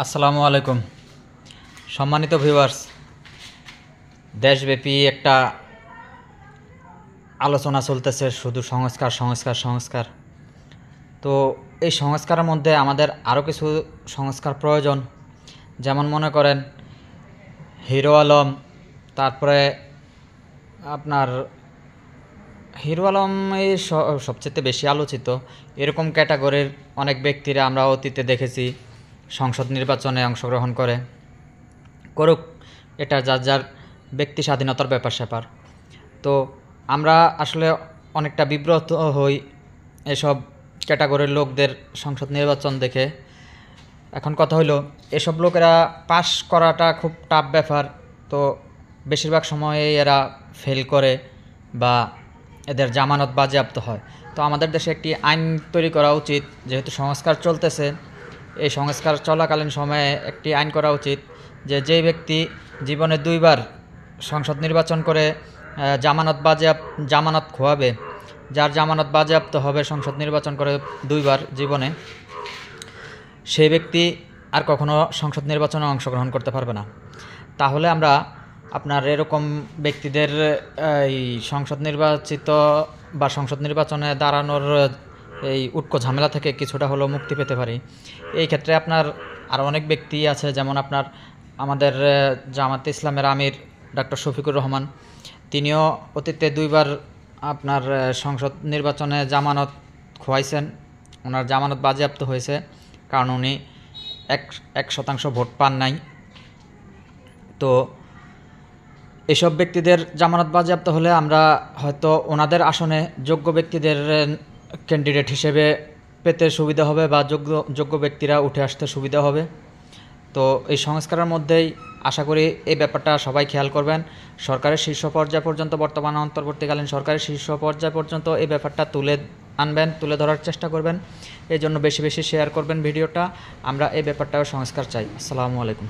আসসালামু আলাইকুম সম্মানিত ভিউয়ার্স। দেশব্যাপী একটা আলোচনা চলতেছে শুধু সংস্কার সংস্কার সংস্কার। তো এই সংস্কারের মধ্যে আমাদের আরও কিছু সংস্কার প্রয়োজন। যেমন মনে করেন হিরো আলম, তারপরে আপনার হিরো আলম এই সবচেয়ে বেশি আলোচিত। এরকম ক্যাটাগরির অনেক ব্যক্তিরা আমরা অতীতে দেখেছি সংসদ নির্বাচনে অংশগ্রহণ করুক, এটা যার যার ব্যক্তি স্বাধীনতার ব্যাপার স্যাপার। তো আমরা আসলে অনেকটা বিব্রত হই এসব ক্যাটাগরির লোকদের সংসদ নির্বাচন দেখে। এখন কথা হইল, এসব লোকেরা পাস করাটা খুব টাফ ব্যাপার। তো বেশিরভাগ সময়ে এরা ফেল করে বা এদের জামানত বাজেয়াপ্ত হয়। তো আমাদের দেশে একটি আইন তৈরি করা উচিত, যেহেতু সংস্কার চলতেছে। এই সংস্কার চলাকালীন সময়ে একটি আইন করা উচিত যে যেই ব্যক্তি জীবনে দুইবার সংসদ নির্বাচন করে জামানত খোয়াবে, যার জামানত বাজেয়াপ্ত হবে সংসদ নির্বাচন করে দুইবার জীবনে, সেই ব্যক্তি আর কখনো সংসদ নির্বাচনে অংশগ্রহণ করতে পারবে না। তাহলে আমরা আপনার এরকম ব্যক্তিদের এই সংসদ নির্বাচিত বা সংসদ নির্বাচনে দাঁড়ানোর এই উটকো ঝামেলা থেকে কিছুটা হলেও মুক্তি পেতে পারি। এই ক্ষেত্রে আপনার আরও অনেক ব্যক্তি আছে, যেমন আপনার আমাদের জামাতে ইসলামের আমির ডক্টর শফিকুর রহমান, তিনিও অতীতে দুইবার আপনার সংসদ নির্বাচনে জামানত খোয়াইছেন। ওনার জামানত বাজেয়াপ্ত হয়েছে, কারণ উনি 1% ভোট পান নাই। তো এসব ব্যক্তিদের জামানত বাজেয়াপ্ত হলে আমরা হয়তো ওনাদের আসনে যোগ্য ব্যক্তিদের ক্যান্ডিডেট হিসেবে পেতে সুবিধা হবে বা যোগ্য ব্যক্তিরা উঠে আসতে সুবিধা হবে। তো এই সংস্কারের মধ্যেই আশা করি এই ব্যাপারটা সবাই খেয়াল করবেন। সরকারের শীর্ষ পর্যায় পর্যন্ত, বর্তমান অন্তর্বর্তীকালীন সরকারের শীর্ষ পর্যায় পর্যন্ত এই ব্যাপারটা তুলে ধরার চেষ্টা করবেন। এই জন্য বেশি বেশি শেয়ার করবেন ভিডিওটা। আমরা এই ব্যাপারটাও সংস্কার চাই। আসসালামু আলাইকুম।